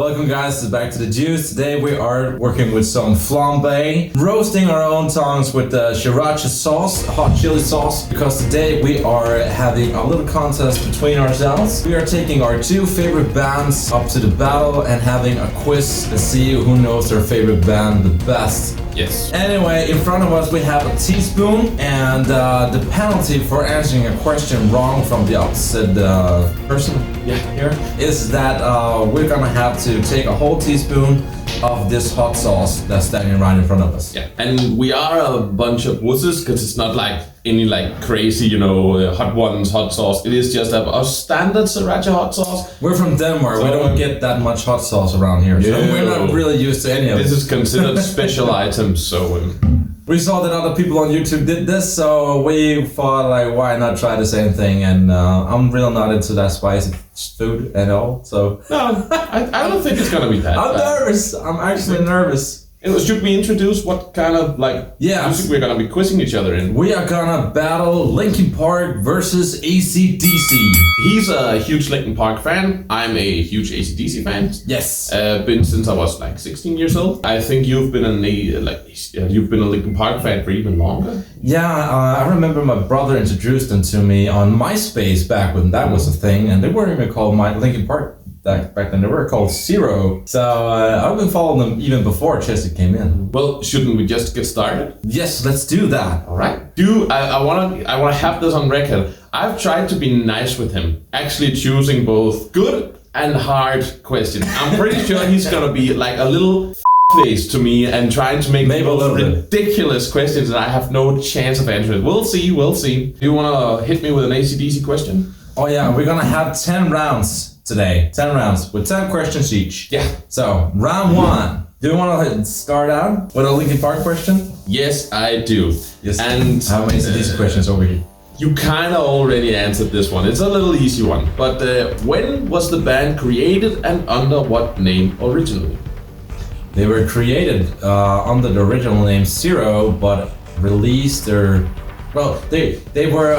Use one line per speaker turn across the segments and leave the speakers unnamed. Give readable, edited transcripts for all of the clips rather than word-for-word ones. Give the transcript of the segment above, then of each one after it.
Welcome guys back to the Juice. Today we are working with some flambe, roasting our own tongues with the sriracha sauce, hot chili sauce, because today we are having a little contest between ourselves. We are taking our two favorite bands up to the battle and having a quiz to see who knows their favorite band the best.
Yes.
Anyway, in front of us we have a teaspoon, and the penalty for answering a question wrong from the opposite person here is that we're gonna have to take a whole teaspoon of this hot sauce that's standing right in front of us.
Yeah, and we are a bunch of wusses because it's not like any like crazy, hot ones, hot sauce. It is just a standard sriracha hot sauce.
We're from Denmark. We don't get that much hot sauce around here, so we're not really used to any of it.
This is considered special items, so...
We saw that other people on YouTube did this, so we thought, like, why not try the same thing? And I'm really not into that spicy food at all, so...
No, I don't think it's gonna be that
I'm
bad.
nervous. I'm actually nervous.
Should we introduce what kind of, music we're gonna be quizzing each other in?
We are gonna battle Linkin Park versus acdc.
He's a huge Linkin Park fan. I'm a huge acdc fan.
Yes.
Been since I was like 16 years old. I think you've been you've been a Linkin Park fan for even longer.
Yeah, I remember my brother introduced them to me on MySpace back when that was a thing, and they weren't even called Linkin Park back then. They were called Zero. So I've been following them even before Chester came in.
Well, shouldn't we just get started?
Yes, let's do that.
All right. I wanna have this on record. I've tried to be nice with him, actually choosing both good and hard questions. I'm pretty sure he's gonna be like a little face to me and trying to make ridiculous questions that I have no chance of answering. We'll see. Do you wanna hit me with an AC/DC question?
Oh yeah, we're gonna have 10 rounds today. 10 rounds with 10 questions each.
Yeah.
So round one. Do you want to start out with a Linkin Park question?
Yes, I do.
Yes.
And
how many these questions over here?
You kind of already answered this one. It's a little easy one. But when was the band created and under what name originally?
They were created under the original name Zero, but released their... Well, they were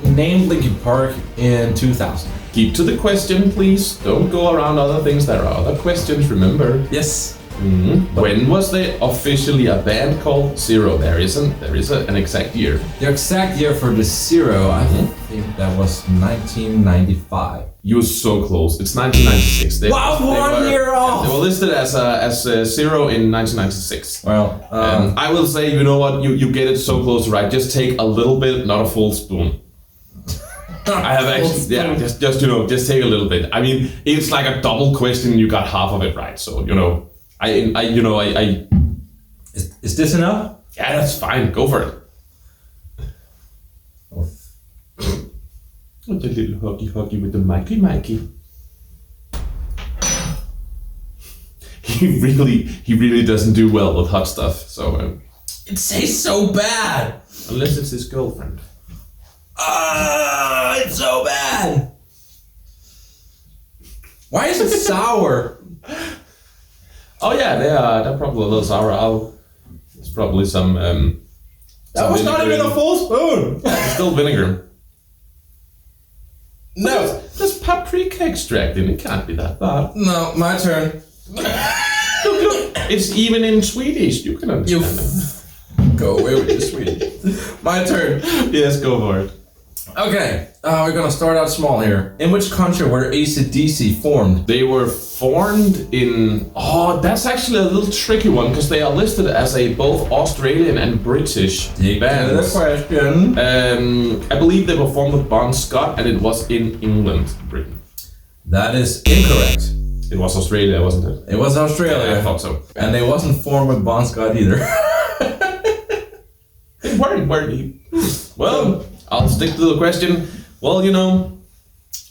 named Linkin Park in 2000.
Keep to the question, please. Don't go around other things. There are other questions, remember?
Yes.
Mm-hmm. When was they officially a band called Zero? There is an exact year.
The exact year for the Zero, I think that was 1995.
You were so close. It's 1996.
Wow, 1 year off!
They were listed as Zero in 1996.
Well,
I will say, you know what? You get it so close, right? Just take a little bit, not a full spoon. I have actually, just take a little bit. I mean, it's like a double question. You got half of it right, so
Is this enough?
Yeah, that's fine. Go for it. Oh, the little huggy with the Mikey. He really doesn't do well with hot stuff. So
it tastes so bad.
Unless it's his girlfriend.
It's so bad. Why is it sour?
Oh yeah, they're probably a little sour. It's probably some.
That was not even a full spoon.
It's still vinegar.
No,
there's paprika extract in it. Can't be that bad.
No, my turn.
Look, it's even in Swedish. You can understand it.
Go away with your Swedish. My turn.
Yes, go for it.
Okay, we're gonna start out small here. In which country were acdc formed?
They were formed in... Oh, that's actually a little tricky one because they are listed as both Australian and British bands.
Good question.
I believe they were formed with Bon Scott and it was in England, Britain.
That is incorrect.
It was Australia, wasn't it?
It was Australia.
Yeah, I thought so.
And they wasn't formed with Bon Scott either.
They weren't. Well... I'll stick to the question. Well,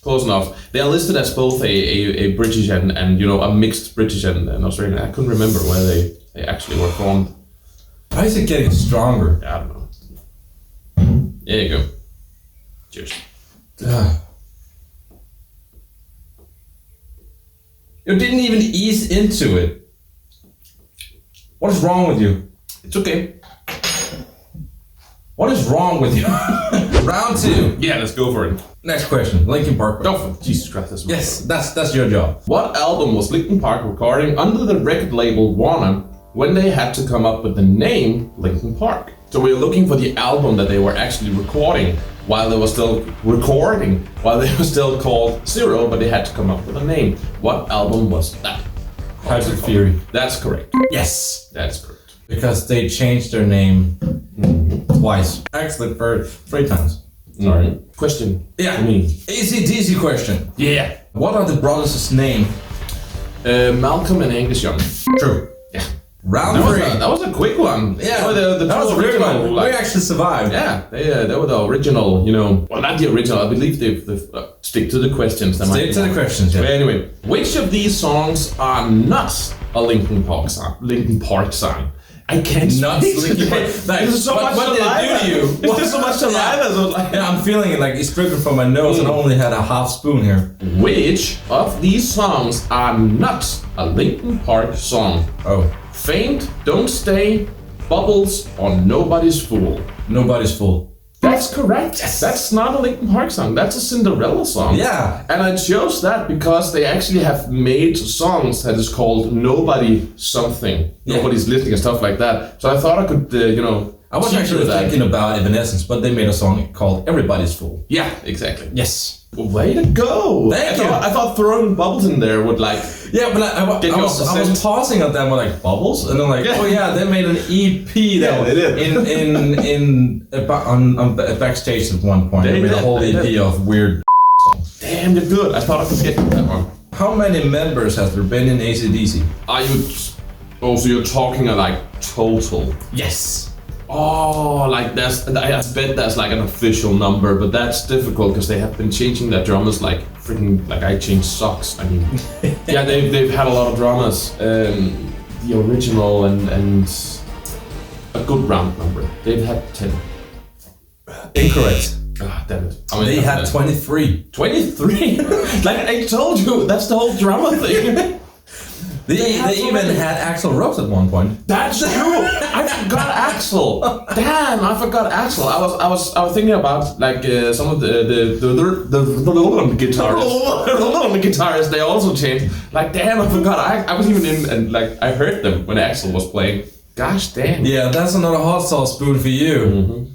close enough. They are listed as both a British and a mixed British and Australian. I couldn't remember where they actually were formed.
Why is it getting stronger?
I don't know. There you go. Cheers.
You didn't even ease into it. What is wrong with you?
It's okay.
What is wrong with you? Round 2.
Yeah, let's go for it.
Next question. Linkin Park.
Oh, Jesus Christ, that's
Yes, that's your job.
What album was Linkin Park recording under the record label Warner when they had to come up with the name Linkin Park? So we're looking for the album that they were actually recording while they were still called Zero, but they had to come up with a name. What album was that?
Hybrid Theory.
That's correct.
Yes.
That's correct.
Because they changed their name twice. Actually, for 3 times. Sorry.
Question.
Yeah.
For me.
ACDC question.
Yeah.
What are the brothers' name?
Malcolm and Angus Young.
True.
Yeah.
Round 3.
That was a quick one.
Yeah,
that
was a good one.
like,
we actually survived.
Yeah, they were the original, well, not the original, I believe they've stick to the questions.
Stick to the questions, yeah.
But anyway, which of these songs are not a Linkin Park song? I can't
Not Linkin Park. Like,
there's so much
what did it do to you?
It's just so much saliva. So like,
Yeah, I'm feeling it like it's dripping from my nose and I only had a half spoon here.
Which of these songs are not a Linkin Park song?
Oh.
Faint, Don't Stay, Bubbles, or Nobody's Fool?
Nobody's Fool.
That's correct. Yes. That's not a Linkin Park song. That's a Cinderella song.
Yeah.
And I chose that because they actually have made songs that is called Nobody Something.
Yeah.
Nobody's Listening and stuff like that. So I thought I could,
I was actually thinking about Evanescence, but they made a song called Everybody's Fool.
Yeah, exactly.
Yes.
Way to go!
Thank you.
I thought throwing bubbles in there would like.
Yeah, but I was pausing at them with like Bubbles, and I'm like, oh yeah, they made an EP that
they did.
on backstage at one point. They made a whole EP of weird songs.
Damn, they're good. I thought I could get that one.
How many members has there been in ACDC?
Are you? Oh, so you're talking like total?
Yes.
Oh, like I bet that's like an official number, but that's difficult because they have been changing their drummers like freaking like I changed socks. I mean, yeah, they've had a lot of drummers. The original and a good round number. They've had 10.
Incorrect.
Ah, damn it.
They had 23.
23? Like I told you, that's the whole drummer thing.
They even had Axl Rose at one point.
That's true. I forgot Axl. Damn, I forgot Axl. I was thinking about like some of the guitarists. They also changed. Like damn, I forgot. I was even in and like I heard them when Axl was playing. Gosh damn.
Yeah, that's another hot sauce spoon for you.
Mm-hmm.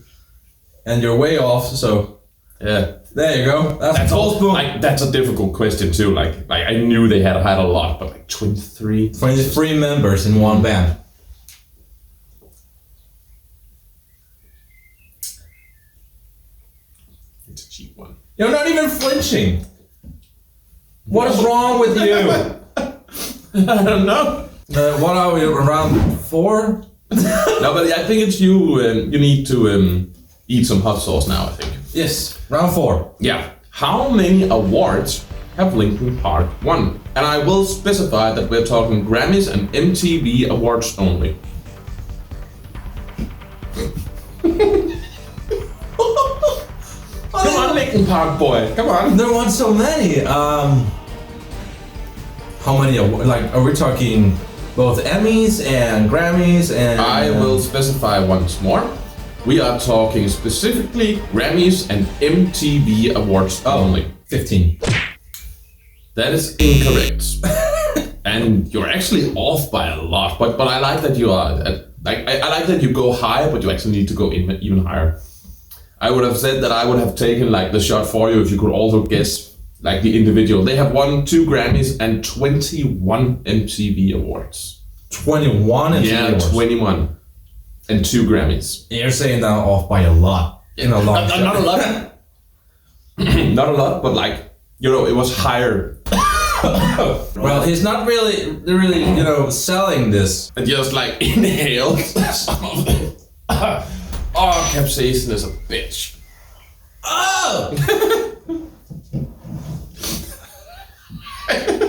And you're way off. So
yeah.
There you go. That's a whole spoon.
Like that's a difficult question too. Like I knew they had a lot, but like 23.
23 members in one band.
It's a cheap one.
You're not even flinching. What is wrong with you?
I don't know.
What are we, around 4?
No, but I think it's you. You need to eat some hot sauce now, I think.
Yes, round 4.
Yeah. How many awards have Linkin Park won? And I will specify that we're talking Grammys and MTV awards only. Come on, Linkin Park boy. Come on.
There weren't so many. How many? Like, are we talking both Emmys and Grammys and?
I will specify once more. We are talking specifically Grammys and MTV awards only.
15.
That is incorrect. And you're actually off by a lot. But I like that you are. I like that you go high, but you actually need to go even higher. I would have said that I would have taken like the shot for you if you could also guess like the individual. They have won 2 Grammys and 21 MTV awards.
21 MTV awards?
21. And 2 Grammys.
You're saying that off by a lot. In a lot.
Not a lot. Not a lot, but like, it was higher.
Well, he's not really, selling this.
And just like inhaled some of it. Oh, capsaicin is a bitch.
Oh!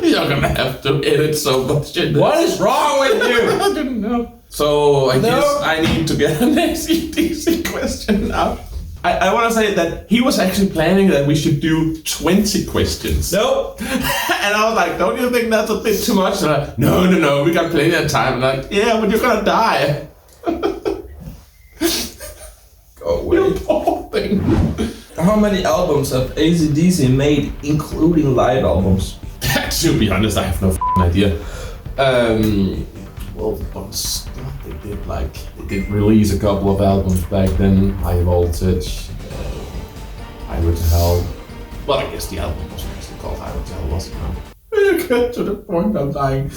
You're gonna have to edit so much in this.
What is wrong with you?
I didn't know. So I guess I need to get an ACDC question now. I want to say that he was actually planning that we should do 20 questions.
Nope.
And I was like, don't you think that's a bit too much? And I'm like, no, we got plenty of time. I'm like, yeah, but you're gonna die.
Go away.
You poor thing.
How many albums have acdc made, including live albums?
To be honest, I have no idea. Well, but they did release a couple of albums back then. High Voltage, Highway to Hell. Well, I guess the album wasn't actually called Highway to Hell, was it? No. You get to the point I'm dying.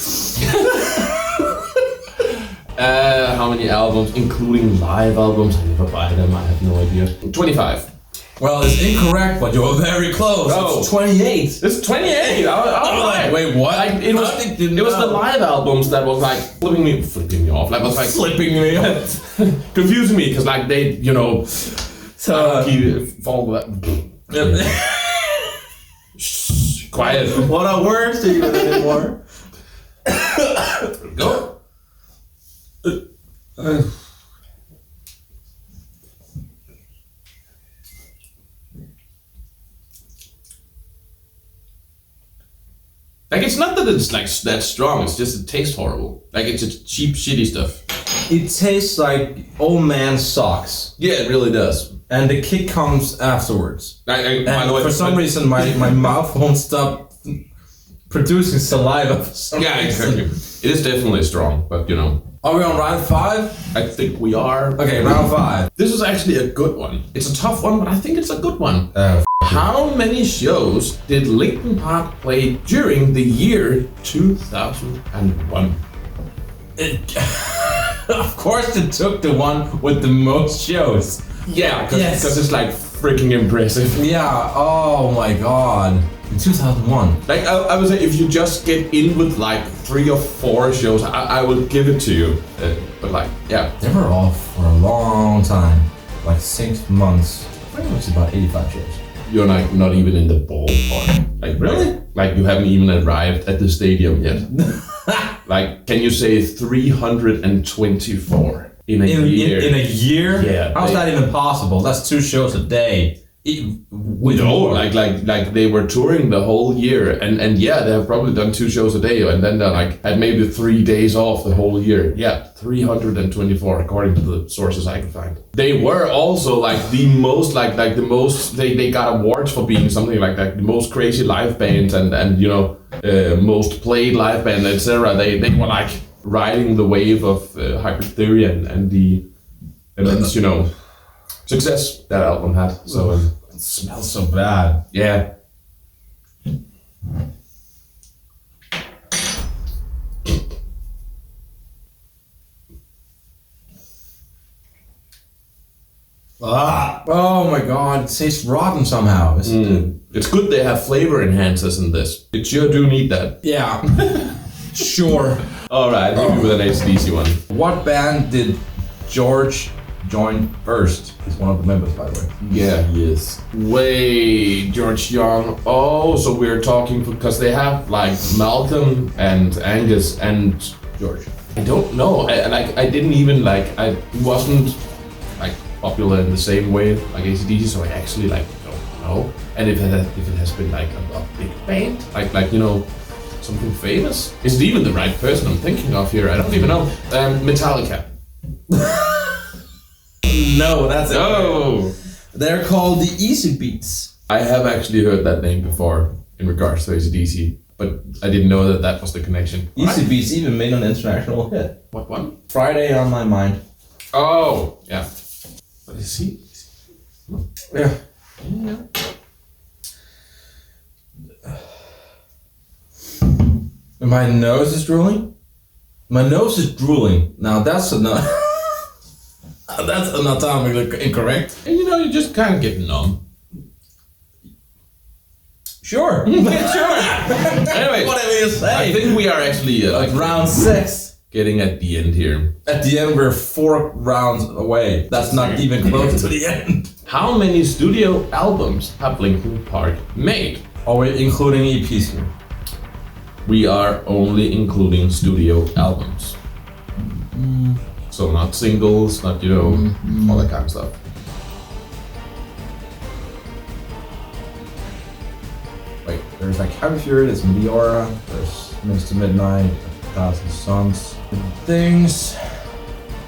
How many albums, including live albums? I never buy them. I have no idea. 25.
Well, it's incorrect, but you're very close.
Oh.
It's 28.
It's 28. I
Wait, what?
Like, it was the live albums that was like flipping me off. Like was like
Flipping me off.
confusing me because like they, you know, follow that. Shh, quiet.
What are words to you anymore?
Go. Like it's not that it's like that strong. It's just it tastes horrible. Like it's just cheap, shitty stuff.
It tastes like old man socks.
Yeah, it really does.
And the kick comes afterwards.
By
And
the way,
for some reason, my mouth won't stop producing saliva. For some
yeah,
reason.
exactly. It is definitely strong, but you know.
Are we on round 5?
I think we are.
Okay, round 5.
This is actually a good one. It's a tough one, but I think it's a good one.
Oh,
How many shows did Linkin Park play during the year 2001?
Of course, it took the one with the most shows.
Yeah, because
Yes.
it's like freaking impressive.
Yeah. Oh my god. In 2001.
Like I would say, if you just get in with like 3 or 4 shows, I will give it to you. But like, yeah.
They were off for a long time, like 6 months. I think it was about 85 shows.
You're like not even in the ballpark. Like
Really?
Like you haven't even arrived at the stadium yet. Like, can you say 324 in a year?
In a year?
Yeah.
How's that even possible? That's 2 shows a day.
No, like they were touring the whole year, and yeah, they have probably done 2 shows a day, and then they like had maybe 3 days off the whole year. Yeah, 324 according to the sources I could find. They were also like the most like the most they got awards for being something like the most crazy live band and you know most played live band, etc. They were like riding the wave of Hypertheory and the immense you know success that album had. So
it smells so bad.
yeah.
Ah! Oh my god, it tastes rotten somehow.
It's good they have flavor enhancers in this. It sure do need that.
Yeah. Sure.
Alright, hit me with an acdc one.
What band did George join first? He's one of the members, by the way.
Yeah, he is. Wait, George Young. Oh, so we're talking because they have like Malcolm and Angus and
George.
I don't know. I didn't even like. I wasn't like popular in the same way like acdc, so I actually like don't know. And if it has been like a big band, like you know something famous, is it even the right person I'm thinking of here? I don't even know. Metallica.
No, that's it.
Oh.
They're called the Easy Beats.
I have actually heard that name before in regards to acdc, but I didn't know that was the connection.
Easy Beats even made an international hit.
What one?
Friday on My Mind.
Oh, yeah. What is he?
Yeah.
Yeah.
My nose is drooling? My nose is drooling. Now that's that's anatomically incorrect.
And you know, you just kind of get numb.
Sure.
Sure. Anyway,
Whatever you say.
I think we are actually
like round 6.
getting at the end here.
At the end, we're 4 rounds away. That's not even close to the end.
How many studio albums have Linkin Park made?
Are we including EPs here?
We are only including studio albums. So not singles, not, you know, all that kind of stuff.
Wait, there's like Happy Fury, there's Meteora, there's Minutes to Midnight, 1,000 Suns, Things.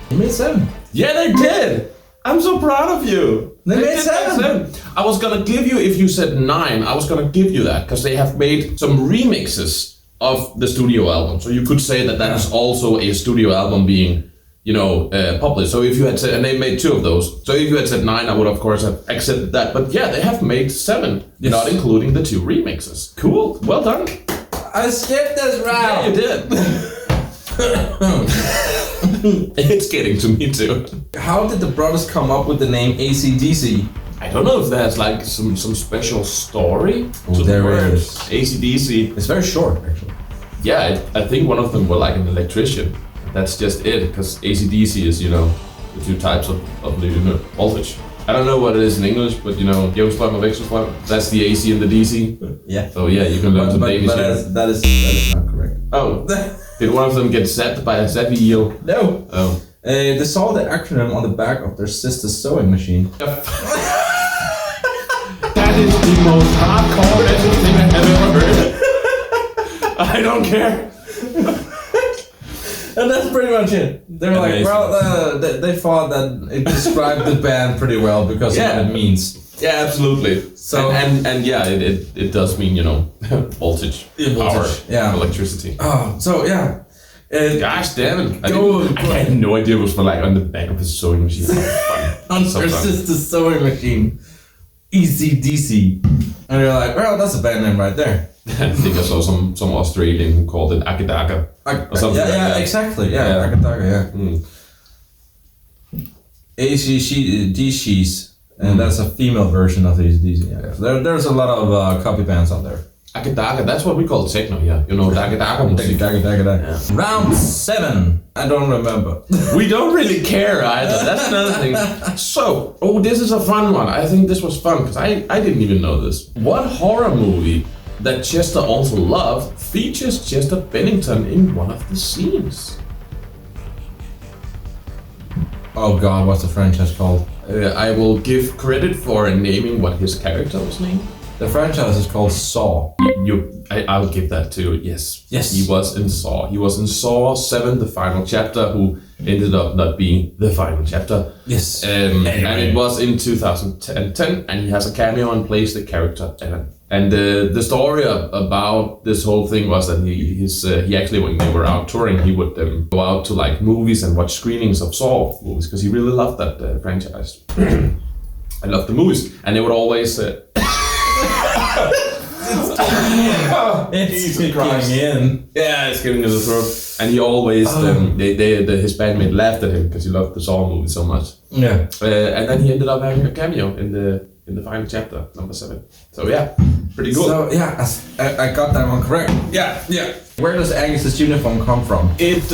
You made 7.
Yeah, they did! I'm so proud of you!
They made
did make
7.
I was gonna give you, if you said 9, I was gonna give you that, because they have made some remixes of the studio album. So you could say that that is also a studio album being, published. So if you had said, and they made 2 of those. So if you had said 9, I would of course have accepted that. But yeah, they have made 7, not including the 2 remixes. Cool, well done.
I skipped this round.
Yeah, you did. It's getting to me too.
How did the brothers come up with the name ACDC?
I don't know if there's like some special story.
Oh, there is.
ACDC.
It's very short, actually.
Yeah, I think one of them were like an electrician. That's just it, because ACDC is, the 2 types of voltage. I don't know what it is in English, but Jungström or Wechselström, that's the AC and the DC.
Yeah.
So yeah, you can learn some Danish.
But that is not correct.
Oh, did one of them get zapped by a zappy eel?
No.
Oh.
They saw the acronym on the back of their sister's sewing machine.
That is the most hardcore metal thing I have ever heard. I don't care.
And that's pretty much it. They were like, well, they thought that it described the band pretty well because of what it means.
Yeah, absolutely.
So
and yeah, it does mean voltage, power, electricity.
Oh, so yeah.
Gosh damn it! I had no idea it was for like on the back of his sewing machine.
On her sister's sewing machine, ACDC, and you're like, well, that's a band name right there.
I think I saw some Australian who called it acdc or something.
Yeah, exactly. Yeah, acdc. Yeah. ACDCs, and that's a female version of ACDC. Yeah. So there's a lot of copy bands out there.
Acdc, that's what we call techno, yeah.
Yeah. Round 7. I don't remember.
We don't really care either. That's another thing. So, this is a fun one. I think this was fun because I didn't even know this. What horror movie that Chester also loved features Chester Bennington in one of the scenes?
Oh God, what's the franchise called?
I will give credit for naming what his character was named.
The franchise is called Saw.
I'll give that to yes.
Yes.
He was in Saw. He was in Saw 7, the final chapter, who ended up not being the final chapter.
Yes.
And it was in 2010, and he has a cameo and plays the character Ellen. And the story about this whole thing was that he actually, when they were out touring, he would go out to like movies and watch screenings of Saw movies because he really loved that franchise. I loved the movies, and they would always.
It's crying in.
Yeah, it's getting in the throat. And he always, his bandmate laughed at him because he loved the Saw movie so much.
Yeah.
And then he ended up having a cameo in the final chapter, number 7. So yeah, pretty cool.
So yeah, I got that one correct.
Yeah.
Where does Angus's uniform come from?
His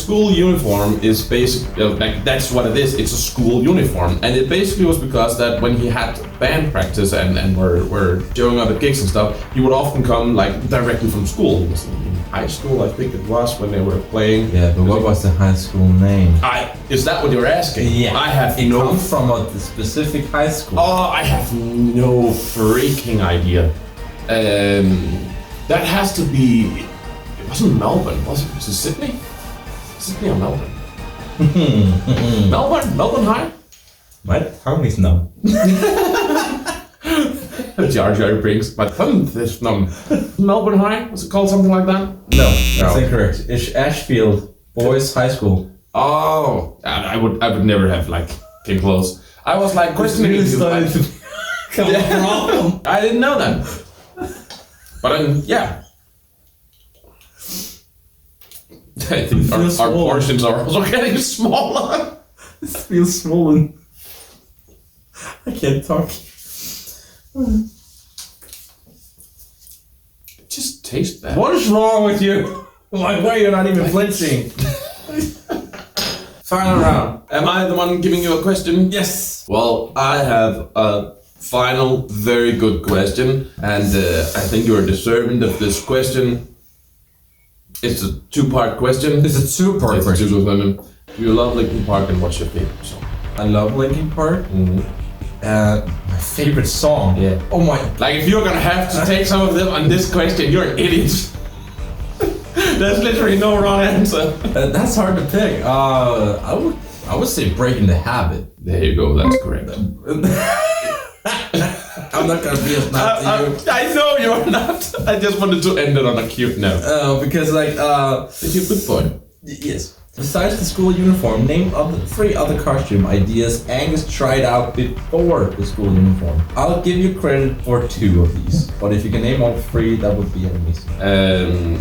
school uniform is basically that's what it is. It's a school uniform, and it basically was because that when he had band practice and were showing up at gigs and stuff, he would often come like directly from school. He was in high school, I think it was, when they were playing.
Yeah, but what was the high school name?
Is that what you're asking?
Yeah,
I have
it comes from a specific high school.
Oh, I have no freaking idea. That has to be. It wasn't Melbourne, was it? Was it Sydney? Sydney or Melbourne? Melbourne High?
My tongue is numb.
Jar Jar Binks. My tongue is numb. Melbourne High? Was it called something like that?
No, that's incorrect. It's Ashfield Boys High School.
Oh, I would never have came close. I was like questioning it. I didn't know that. But yeah. I think our portions are also getting smaller.
This feels swollen. I can't talk.
Just taste that.
What is wrong with you? Why are you not even flinching? Final round.
Am I the one giving you a question?
Yes.
Well, I have a final, very good question, and I think you are deserving of this question. It's a 2-part question.
It's a 2-part question.
Do you love Linkin Park, and what's your favorite song?
I love Linkin Park.
Mm-hmm.
My favorite song?
Yeah.
Oh my...
If you're gonna have to take some of them on this question, you're an idiot. There's literally no wrong answer.
That's hard to pick. I I would say breaking the habit.
There you go, that's correct.
I'm not gonna be as mad to you.
I know you're not. I just wanted to end it on a cute note.
Because like,
You're a good boy.
yes. Besides the school uniform, name of the 3 other costume ideas Angus tried out before the school uniform. I'll give you credit for 2 of these, but if you can name all 3, that would be amazing.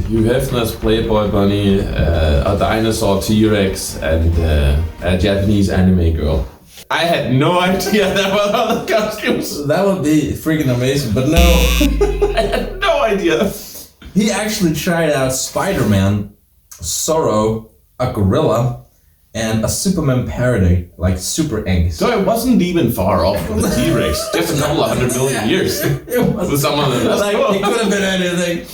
Hugh Hefner's Playboy Bunny, a dinosaur T-Rex, and a Japanese anime girl. I had no idea there were other costumes.
That would be freaking amazing, but no.
I had no idea.
He actually tried out Spider-Man, Zorro, a gorilla, and a Superman parody, like Super Angus.
So I wasn't even far off from the T-Rex. Just a couple of 100 million years.
It was
With someone else.
like, it could have been anything.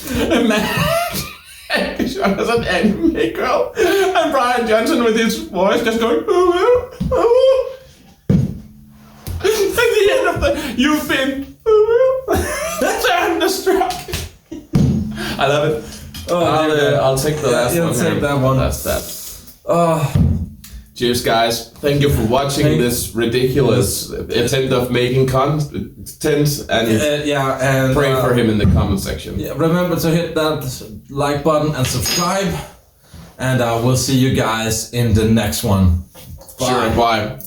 Imagine as an anime girl, and Brian Johnson with his voice just going, oh, oh. At the end of the, you've been thunderstruck. I love it. I'll take the last one.
You'll take that one.
That's that. Cheers, guys. Thank you for watching this ridiculous attempt of making content, and
and
pray for him in the comment section.
Yeah, remember to hit that like button and subscribe, and we'll see you guys in the next one. Bye.
Sure, bye.